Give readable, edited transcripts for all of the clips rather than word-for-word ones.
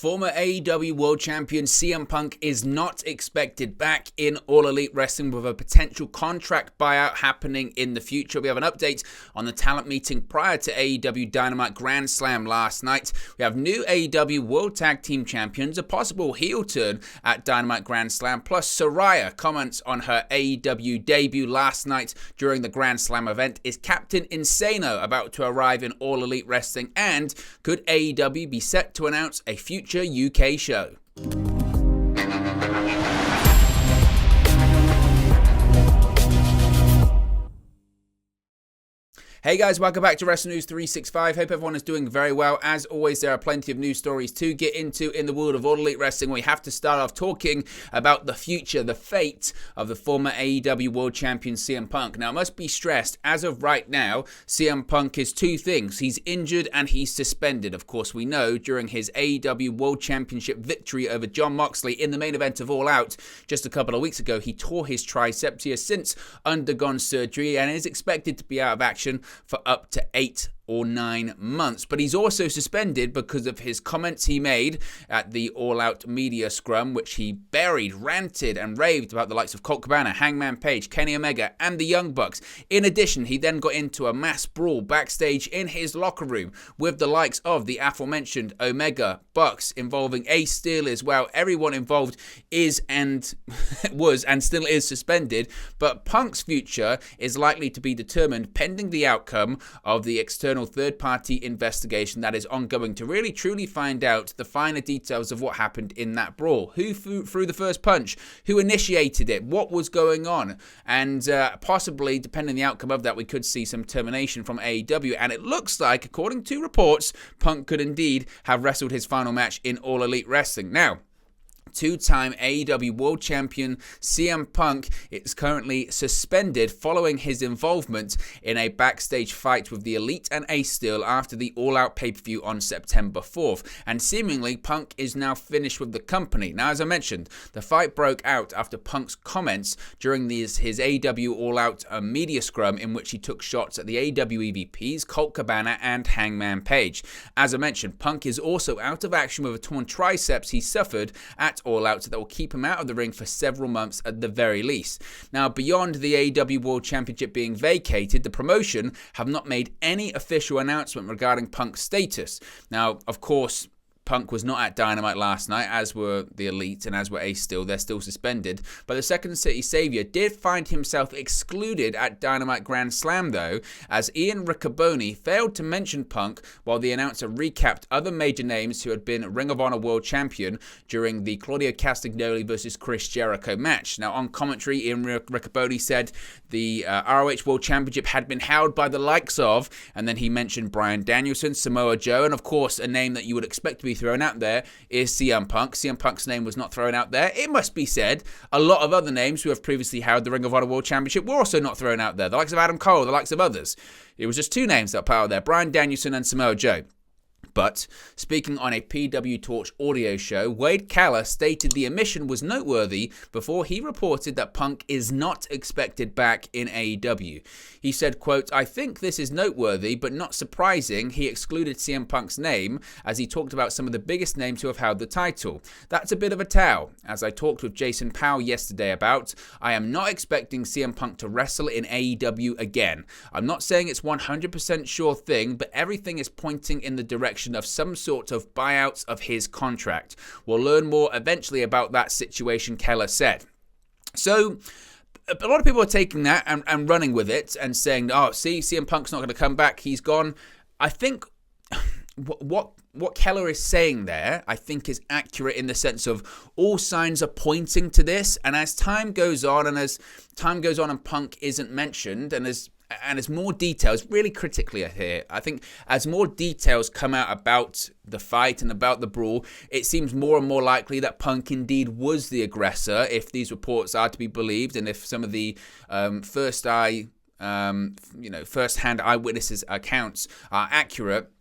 Former AEW World Champion CM Punk is not expected back in All Elite Wrestling with a potential contract buyout happening in the future. We have an update on the talent meeting prior to AEW Dynamite Grand Slam last night. We have new AEW World Tag Team Champions, a possible heel turn at Dynamite Grand Slam, plus Saraya comments on her AEW debut last night during the Grand Slam event. Is Captain Insano about to arrive in All Elite Wrestling? And could AEW be set to announce a future UK show? Hey guys, welcome back to Wrestling News 365. Hope everyone is doing very well. As always, there are plenty of news stories to get into in the world of All Elite Wrestling. We have to start off talking about the future, the fate of the former AEW World Champion CM Punk. Now, it must be stressed, as of right now, CM Punk is two things. He's injured and he's suspended. Of course, we know during his AEW World Championship victory over Jon Moxley in the main event of All Out just a couple of weeks ago, he tore his triceps. He has since undergone surgery and is expected to be out of action for up to 8 or 9 months. But he's also suspended because of his comments he made at the All Out media scrum, which he buried, ranted and raved about the likes of Colt Cabana, Hangman Page, Kenny Omega and the Young Bucks. In addition, he then got into a mass brawl backstage in his locker room with the likes of the aforementioned Omega, Bucks, involving Ace Steel as well. Everyone involved is and was and still is suspended, but Punk's future is likely to be determined pending the outcome of the external third-party investigation that is ongoing to really truly find out the finer details of what happened in that brawl. Who threw the first punch? Who initiated it? What was going on? And possibly, depending on the outcome of that, we could see some termination from AEW. And it looks like, according to reports, Punk could indeed have wrestled his final match in All Elite Wrestling. Now, two-time AEW World Champion CM Punk is currently suspended following his involvement in a backstage fight with the Elite and Ace Steel after the All Out pay-per-view on September 4th. And seemingly, Punk is now finished with the company. Now, as I mentioned, the fight broke out after Punk's comments during his AEW All Out media scrum, in which he took shots at the AEW EVPs, Colt Cabana and Hangman Page. As I mentioned, Punk is also out of action with a torn triceps he suffered at All Out that will keep him out of the ring for several months at the very least. Now, beyond the AEW World Championship being vacated, the promotion have not made any official announcement regarding Punk's status. Now, of course, Punk was not at Dynamite last night, as were the Elite and as were Ace Steel. They're still suspended. But the Second City Savior did find himself excluded at Dynamite Grand Slam, though, as Ian Riccoboni failed to mention Punk while the announcer recapped other major names who had been Ring of Honor World Champion during the Claudio Castagnoli versus Chris Jericho match. Now, on commentary, Ian Riccoboni said the ROH World Championship had been held by the likes of, and then he mentioned Bryan Danielson, Samoa Joe, and of course, a name that you would expect to be thrown out there is CM Punk. CM Punk's name was not thrown out there. It must be said, a lot of other names who have previously held the Ring of Honor World Championship were also not thrown out there. The likes of Adam Cole, the likes of others. It was just two names that were put out there, Bryan Danielson and Samoa Joe. But, speaking on a PW Torch audio show, Wade Keller stated the omission was noteworthy before he reported that Punk is not expected back in AEW. He said, quote, "I think this is noteworthy, but not surprising. He excluded CM Punk's name as he talked about some of the biggest names who have held the title. That's a bit of a towel. As I talked with Jason Powell yesterday about, I am not expecting CM Punk to wrestle in AEW again. I'm not saying it's 100% sure thing, but everything is pointing in the direction of some sort of buyouts of his contract. We'll learn more eventually about that situation," Keller said. So, a lot of people are taking that and running with it and saying, oh, see, CM Punk's not going to come back, he's gone. I think what Keller is saying there, I think, is accurate in the sense of all signs are pointing to this, and as time goes on and Punk isn't mentioned, and as more details, really critically here, I think as more details come out about the fight and about the brawl, it seems more and more likely that Punk indeed was the aggressor, if these reports are to be believed, and if some of the first-hand eyewitnesses' accounts are accurate.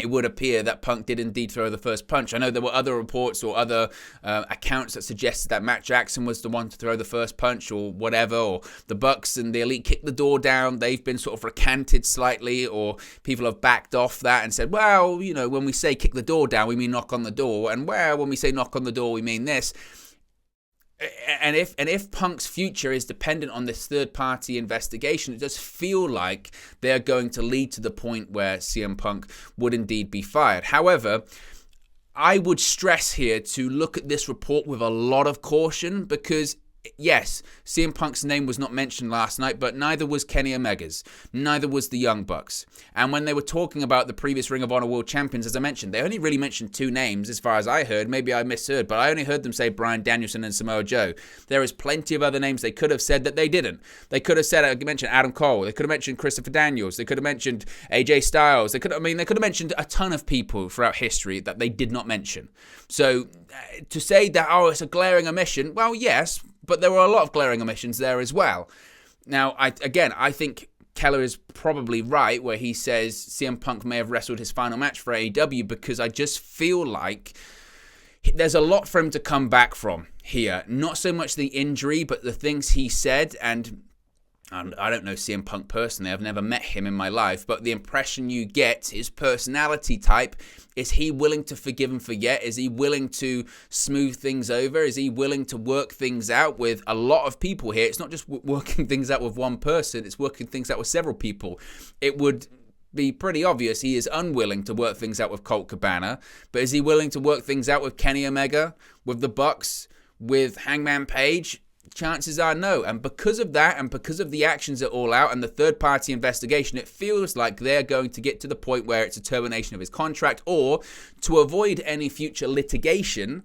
it would appear that Punk did indeed throw the first punch. I know there were other reports or other accounts that suggested that Matt Jackson was the one to throw the first punch or whatever, or the Bucks and the Elite kicked the door down. They've been sort of recanted slightly, or people have backed off that and said, well, when we say kick the door down, we mean knock on the door. And when we say knock on the door, we mean this. And if Punk's future is dependent on this third-party investigation, it does feel like they're going to lead to the point where CM Punk would indeed be fired. However, I would stress here to look at this report with a lot of caution because, yes, CM Punk's name was not mentioned last night, but neither was Kenny Omega's. Neither was the Young Bucks. And when they were talking about the previous Ring of Honor World Champions, as I mentioned, they only really mentioned 2 names as far as I heard. Maybe I misheard, but I only heard them say Bryan Danielson and Samoa Joe. There is plenty of other names they could have said that they didn't. They could have said, I mentioned Adam Cole. They could have mentioned Christopher Daniels. They could have mentioned AJ Styles. They could have mentioned a ton of people throughout history that they did not mention. So to say that, it's a glaring omission, well, yes, but there were a lot of glaring omissions there as well. Now, I think Keller is probably right where he says CM Punk may have wrestled his final match for AEW because I just feel like there's a lot for him to come back from here. Not so much the injury, but the things he said. And I don't know CM Punk personally. I've never met him in my life. But the impression you get, his personality type, is he willing to forgive and forget? Is he willing to smooth things over? Is he willing to work things out with a lot of people here? It's not just working things out with one person. It's working things out with several people. It would be pretty obvious he is unwilling to work things out with Colt Cabana. But is he willing to work things out with Kenny Omega, with the Bucks, with Hangman Page? Chances are no. And because of that, and because of the actions at All Out and the third-party investigation, it feels like they're going to get to the point where it's a termination of his contract, or to avoid any future litigation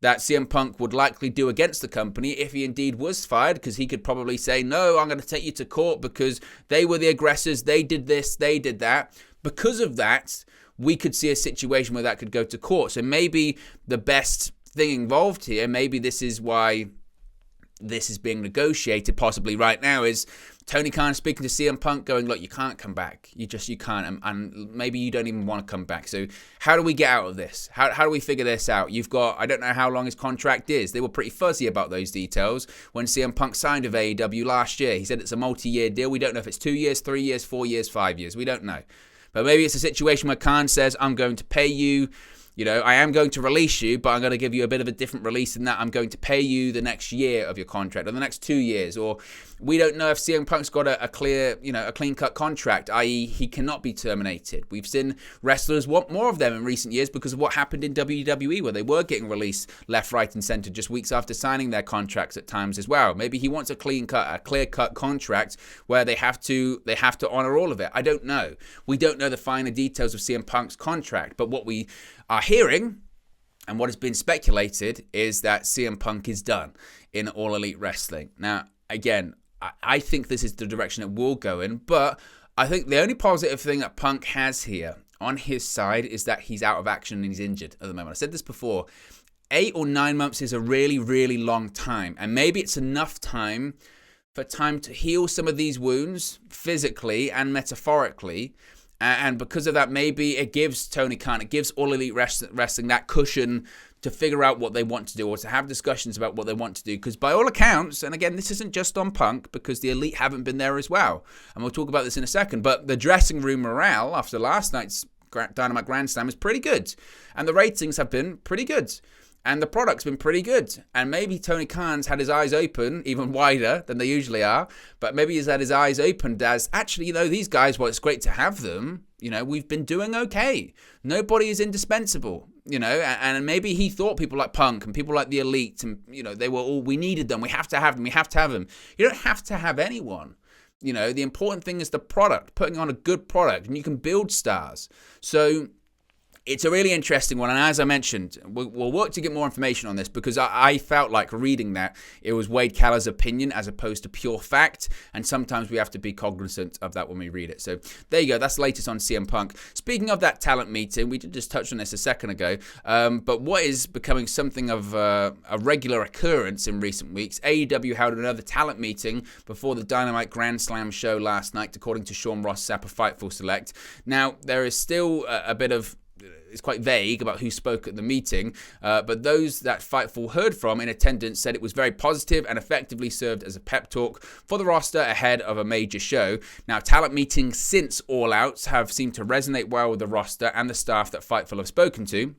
that CM Punk would likely do against the company if he indeed was fired, because he could probably say, no, I'm going to take you to court because they were the aggressors, they did this, they did that. Because of that, we could see a situation where that could go to court. So maybe the best thing involved here, maybe this is why this is being negotiated possibly right now, is Tony Khan speaking to CM Punk going, look, you can't come back. You can't. And maybe you don't even want to come back. So how do we get out of this? How do we figure this out? I don't know how long his contract is. They were pretty fuzzy about those details when CM Punk signed with AEW last year. He said it's a multi-year deal. We don't know if it's 2 years, 3 years, 4 years, 5 years. We don't know. But maybe it's a situation where Khan says, I'm going to pay you. I am going to release you, but I'm going to give you a bit of a different release in that I'm going to pay you the next year of your contract, or the next 2 years, or we don't know if CM Punk's got a clear, a clean-cut contract, i.e. he cannot be terminated. We've seen wrestlers want more of them in recent years because of what happened in WWE, where they were getting released left, right, and center just weeks after signing their contracts at times as well. Maybe he wants a clear-cut contract where they have to honor all of it. I don't know. We don't know the finer details of CM Punk's contract, but what we are hearing and what has been speculated is that CM Punk is done in All Elite Wrestling. Now, again, I think this is the direction it will go in, but I think the only positive thing that Punk has here on his side is that he's out of action and he's injured at the moment. I said this before, 8 or 9 months is a really, really long time, and maybe it's enough time for time to heal some of these wounds physically and metaphorically. And because of that, maybe it gives Tony Khan, it gives All Elite Wrestling that cushion to figure out what they want to do, or to have discussions about what they want to do. Because by all accounts, and again, this isn't just on Punk, because the Elite haven't been there as well. And we'll talk about this in a second. But the dressing room morale after last night's Dynamite Grand Slam is pretty good. And the ratings have been pretty good. And the product's been pretty good. And maybe Tony Khan's had his eyes open, even wider than they usually are. But maybe he's had his eyes opened as, actually, these guys, well, it's great to have them. We've been doing okay. Nobody is indispensable, and maybe he thought people like Punk and people like the Elite, and, they were all, we needed them. We have to have them. We have to have them. You don't have to have anyone. The important thing is the product, putting on a good product, and you can build stars. So It's a really interesting one, and as I mentioned, we'll work to get more information on this because I felt like reading that it was Wade Keller's opinion as opposed to pure fact, and sometimes we have to be cognizant of that when we read it. So there you go, that's the latest on CM Punk. Speaking of that talent meeting, we did just touch on this a second ago, but what is becoming something of a regular occurrence in recent weeks, AEW held another talent meeting before the Dynamite Grand Slam show last night, according to Sean Ross Sapp of Fightful Select. Now, there is still a bit of... It's quite vague about who spoke at the meeting, but those that Fightful heard from in attendance said it was very positive and effectively served as a pep talk for the roster ahead of a major show. Now, talent meetings since All Out have seemed to resonate well with the roster and the staff that Fightful have spoken to.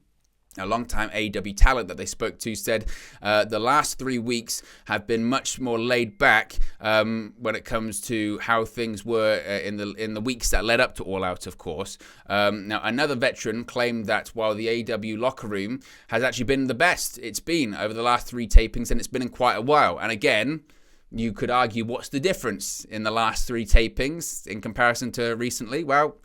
A long-time AEW talent that they spoke to said the last 3 weeks have been much more laid back when it comes to how things were in the weeks that led up to All Out, of course. Now, another veteran claimed that while the AEW locker room has actually been the best it's been over the last 3 tapings, and it's been in quite a while. And again, you could argue, what's the difference in the last 3 tapings in comparison to recently? Well,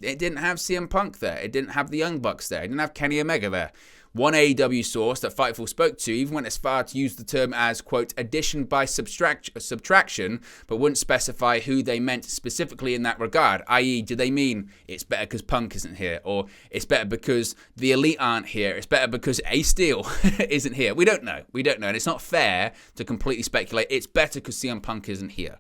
it didn't have CM Punk there. It didn't have the Young Bucks there. It didn't have Kenny Omega there. One AEW source that Fightful spoke to even went as far to use the term as, quote, addition by subtraction, but wouldn't specify who they meant specifically in that regard, i.e., do they mean it's better because Punk isn't here, or it's better because the Elite aren't here, it's better because Ace Steel isn't here? We don't know. And it's not fair to completely speculate. It's better because CM Punk isn't here,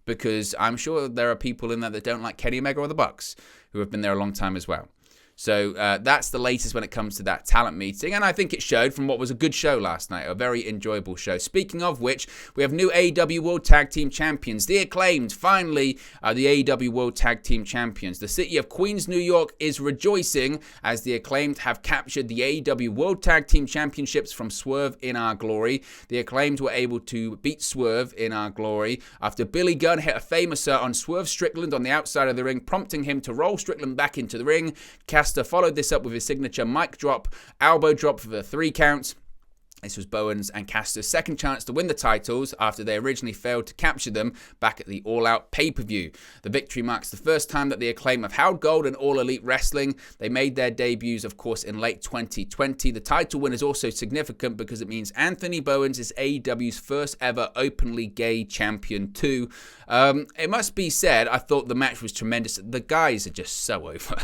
because I'm sure there are people in there that don't like Kenny Omega or the Bucks who have been there a long time as well. So that's the latest when it comes to that talent meeting. And I think it showed from what was a good show last night, a very enjoyable show. Speaking of which, we have new AEW World Tag Team Champions. The Acclaimed, finally, are the AEW World Tag Team Champions. The city of Queens, New York is rejoicing as the Acclaimed have captured the AEW World Tag Team Championships from Swerve in Our Glory. The Acclaimed were able to beat Swerve in Our Glory after Billy Gunn hit a famouser on Swerve Strickland on the outside of the ring, prompting him to roll Strickland back into the ring. Caster followed this up with his signature mic drop, elbow drop for the 3 counts. This was Bowens and Caster's second chance to win the titles after they originally failed to capture them back at the All Out pay-per-view. The victory marks the first time that the Acclaim have held gold in All Elite Wrestling. They made their debuts, of course, in late 2020. The title win is also significant because it means Anthony Bowens is AEW's first ever openly gay champion too. It must be said, I thought the match was tremendous. The guys are just so over.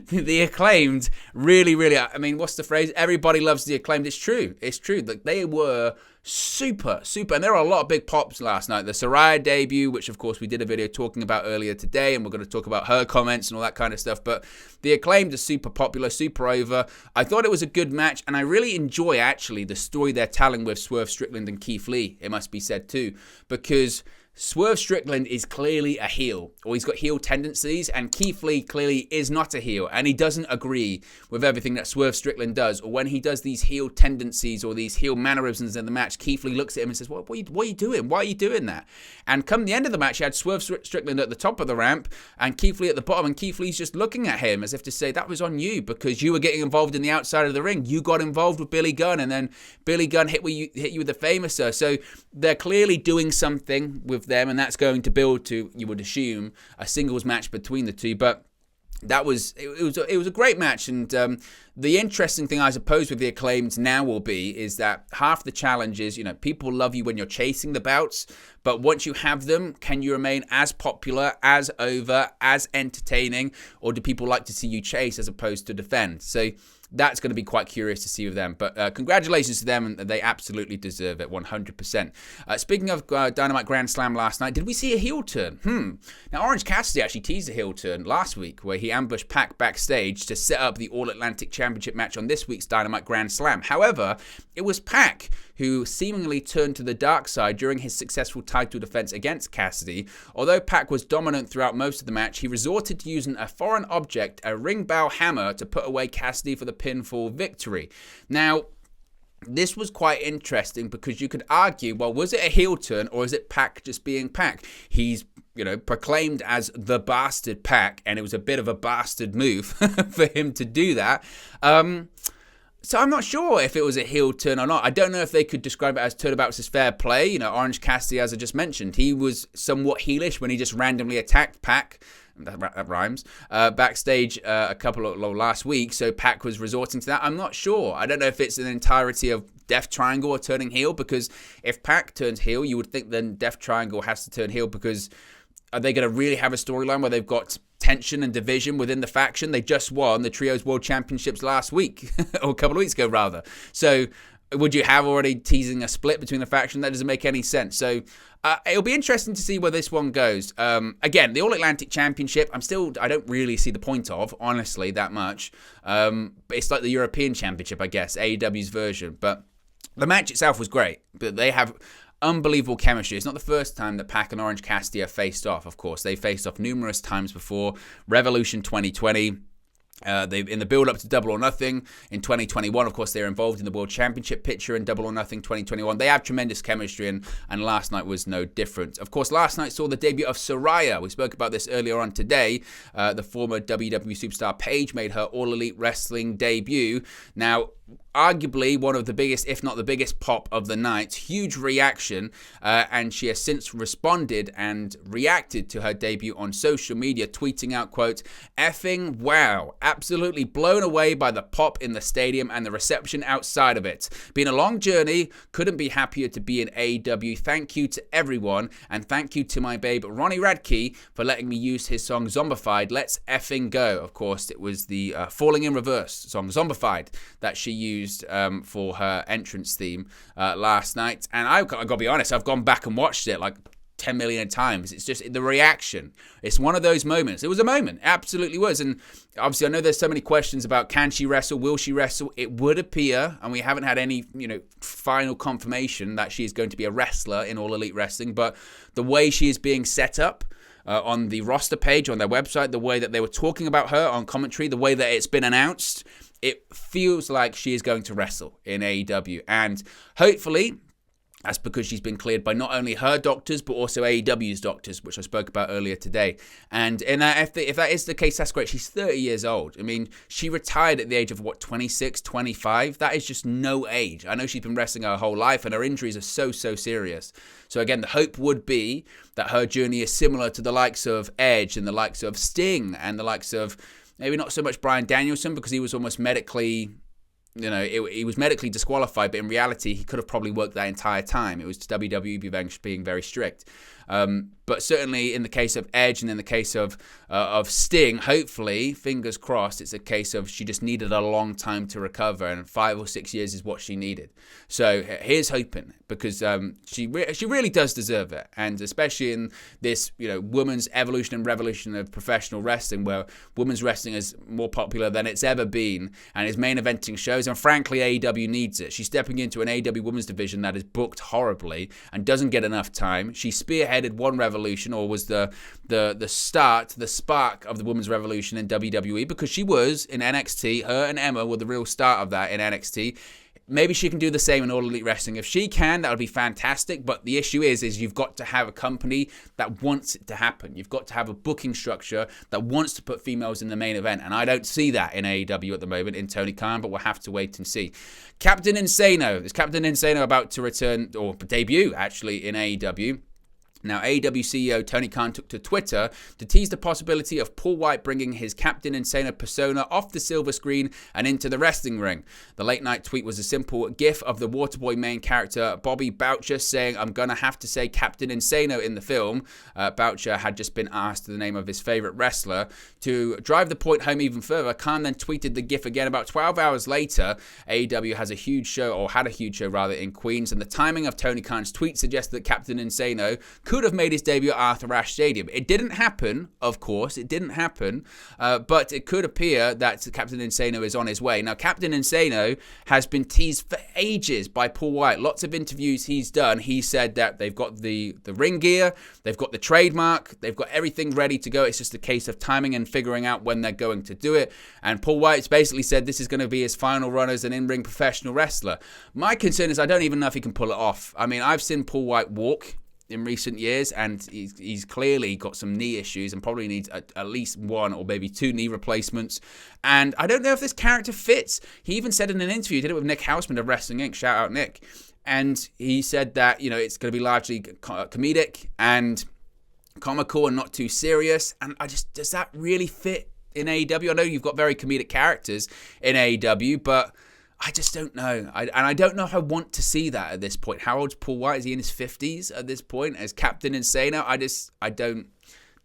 The Acclaimed really, I mean, what's the phrase? Everybody loves the Acclaimed. It's true. Like, they were super, and there are a lot of big pops last night. The Saraya debut, which of course we did a video talking about earlier today, and we're going to talk about her comments and all that kind of stuff, but the Acclaimed are super popular, super over. I thought it was a good match, and I really enjoy actually the story they're telling with Swerve Strickland and Keith Lee, it must be said too, because Swerve Strickland is clearly a heel, or he's got heel tendencies, and Keith Lee clearly is not a heel, and he doesn't agree with everything that Swerve Strickland does, or when he does these heel tendencies or these heel mannerisms in the match, Keith Lee looks at him and says, what are you doing? Why are you doing that? And come the end of the match, you had Swerve Strickland at the top of the ramp, and Keith Lee at the bottom, and Keith Lee's just looking at him as if to say, that was on you, because you were getting involved in the outside of the ring. You got involved with Billy Gunn, and then Billy Gunn hit you with the famouser. So they're clearly doing something with them, and that's going to build to, you would assume, a singles match between the two. But it was a great match, and the interesting thing, I suppose, with the Acclaimed now will be is that half the challenge is, people love you when you're chasing the bouts, but once you have them, can you remain as popular, as over, as entertaining, or do people like to see you chase as opposed to defend? So that's going to be quite curious to see with them. But congratulations to them, and they absolutely deserve it, 100%. Speaking of Dynamite Grand Slam last night, did we see a heel turn? Now, Orange Cassidy actually teased a heel turn last week, where he ambushed Pac backstage to set up the All-Atlantic Championship match on this week's Dynamite Grand Slam. However, it was Pac who seemingly turned to the dark side during his successful title defense against Cassidy. Although Pac was dominant throughout most of the match, he resorted to using a foreign object, a ring bow hammer, to put away Cassidy for the pinfall victory. Now, this was quite interesting because you could argue, well, was it a heel turn or is it Pac just being Pac? He's proclaimed as the bastard Pac, and it was a bit of a bastard move for him to do that. So I'm not sure if it was a heel turn or not. I don't know if they could describe it as turnabouts as fair play. Orange Cassidy, as I just mentioned, he was somewhat heelish when he just randomly attacked Pac. that rhymes, backstage last week, so Pac was resorting to that. I'm not sure. I don't know if it's an entirety of Death Triangle or turning heel, because if Pac turns heel, you would think then Death Triangle has to turn heel, because are they going to really have a storyline where they've got tension and division within the faction? They just won the Trios World Championships last week, or a couple of weeks ago rather. So would you have already teasing a split between the faction? That doesn't make any sense. So it'll be interesting to see where this one goes. Again, the All Atlantic Championship, I don't really see the point of, honestly, that much. But it's like the European Championship, I guess, AEW's version. But the match itself was great. But they have unbelievable chemistry. It's not the first time that Pac and Orange Cassidy have faced off, of course. They faced off numerous times before. Revolution 2020. They in the build-up to Double or Nothing in 2021, of course, they're involved in the World Championship picture in Double or Nothing 2021. They have tremendous chemistry, and last night was no different. Of course, last night saw the debut of Saraya. We spoke about this earlier on today. The former WWE superstar Paige made her All Elite Wrestling debut. Now, arguably one of the biggest, if not the biggest pop of the night. Huge reaction, and she has since responded and reacted to her debut on social media, tweeting out, quote, "Effing wow, absolutely blown away by the pop in the stadium and the reception outside of it. Been a long journey, couldn't be happier to be in AEW. Thank you to everyone, and thank you to my babe Ronnie Radke for letting me use his song Zombified. Let's effing go." Of course, it was the Falling in Reverse song Zombified that she used for her entrance theme last night. And I've got to be honest, I've gone back and watched it like 10 million times. It's just the reaction. It's one of those moments. It was a moment. It absolutely was. And obviously, I know there's so many questions about can she wrestle? Will she wrestle? It would appear, and we haven't had any, final confirmation that she is going to be a wrestler in All Elite Wrestling. But the way she is being set up on the roster page, on their website, the way that they were talking about her on commentary, the way that it's been announced, it feels like she is going to wrestle in AEW. And hopefully, that's because she's been cleared by not only her doctors, but also AEW's doctors, which I spoke about earlier today. And if that is the case, that's great. She's 30 years old. I mean, she retired at the age of, 26, 25? That is just no age. I know she's been wrestling her whole life, and her injuries are so serious. So again, the hope would be that her journey is similar to the likes of Edge and the likes of Sting and the likes of maybe not so much Bryan Danielson, because he was almost medically, he was medically disqualified, but in reality, he could have probably worked that entire time. It was WWE being very strict. But certainly in the case of Edge and in the case of Sting, hopefully, fingers crossed, it's a case of she just needed a long time to recover, and 5 or 6 years is what she needed. So here's hoping, because she really does deserve it, and especially in this women's evolution and revolution of professional wrestling, where women's wrestling is more popular than it's ever been, and is main eventing shows, and frankly AEW needs it. She's stepping into an AEW women's division that is booked horribly and doesn't get enough time. She spearheaded one revolution, or was the spark of the women's revolution in WWE, because she was in NXT. Her and Emma were the real start of that in NXT. Maybe she can do the same in All Elite Wrestling. If she can, that would be fantastic. But the issue is you've got to have a company that wants it to happen. You've got to have a booking structure that wants to put females in the main event. And I don't see that in AEW at the moment in Tony Khan, but we'll have to wait and see. Captain Insano. Is Captain Insano about to return, or debut, actually, in AEW? Now, AEW CEO Tony Khan took to Twitter to tease the possibility of Paul White bringing his Captain Insano persona off the silver screen and into the wrestling ring. The late-night tweet was a simple gif of the Waterboy main character Bobby Boucher saying, "I'm gonna have to say Captain Insano in the film." Boucher had just been asked the name of his favorite wrestler. To drive the point home even further, Khan then tweeted the gif again about 12 hours later. AEW had a huge show in Queens, and the timing of Tony Khan's tweet suggested that Captain Insano could have made his debut at Arthur Ashe Stadium. It didn't happen, of course. It didn't happen, but it could appear that Captain Insano is on his way. Now, Captain Insano has been teased for ages by Paul White. Lots of interviews he's done. He said that they've got the ring gear, they've got the trademark, they've got everything ready to go. It's just a case of timing and figuring out when they're going to do it. And Paul White's basically said this is going to be his final run as an in-ring professional wrestler. My concern is I don't even know if he can pull it off. I mean, I've seen Paul White walk in recent years, and he's clearly got some knee issues and probably needs at least one or maybe two knee replacements. And I don't know if this character fits. He even said in an interview, he did it with Nick Hausman of Wrestling Inc., shout out Nick, and he said that, it's going to be largely comedic and comical and not too serious. And does that really fit in AEW? I know you've got very comedic characters in AEW, but I just don't know. I don't know if I want to see that at this point. How old's Paul White? Is he in his 50s at this point as Captain Insano? I don't.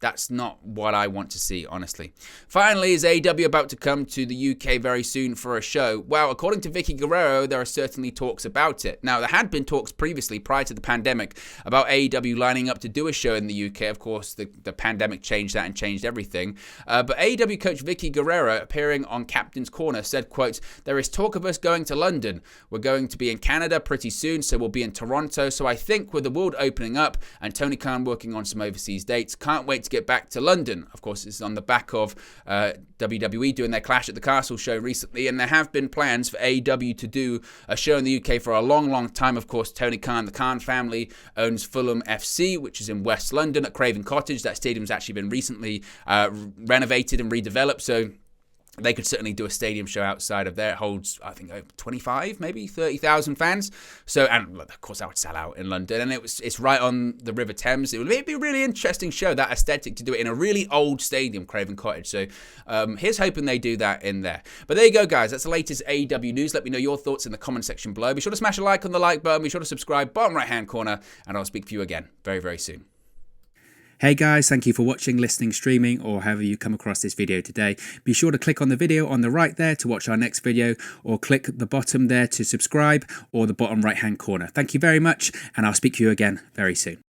That's not what I want to see, honestly. Finally, is AEW about to come to the UK very soon for a show? Well, according to Vicky Guerrero, there are certainly talks about it. Now, there had been talks previously, prior to the pandemic, about AEW lining up to do a show in the UK. Of course, the pandemic changed that and changed everything. But AEW coach Vicky Guerrero, appearing on Captain's Corner, said, quote, "There is talk of us going to London. We're going to be in Canada pretty soon, so we'll be in Toronto. So I think with the world opening up and Tony Khan working on some overseas dates, can't wait to get back to London." Of course, it's on the back of WWE doing their Clash at the Castle show recently, and there have been plans for AEW to do a show in the UK for a long, long time. Of course, Tony Khan, the Khan family, owns Fulham FC, which is in West London at Craven Cottage. That stadium's actually been recently renovated and redeveloped, so they could certainly do a stadium show outside of there. It holds, I think, 25, maybe 30,000 fans. So, and of course, that would sell out in London. And it's right on the River Thames. It would be a really interesting show, that aesthetic, to do it in a really old stadium, Craven Cottage. So, here's hoping they do that in there. But there you go, guys. That's the latest AEW news. Let me know your thoughts in the comment section below. Be sure to smash a like on the like button. Be sure to subscribe, bottom right-hand corner. And I'll speak to you again very, very soon. Hey guys, thank you for watching, listening, streaming, or however you come across this video today. Be sure to click on the video on the right there to watch our next video, or click the bottom there to subscribe, or the bottom right hand corner. Thank you very much, and I'll speak to you again very soon.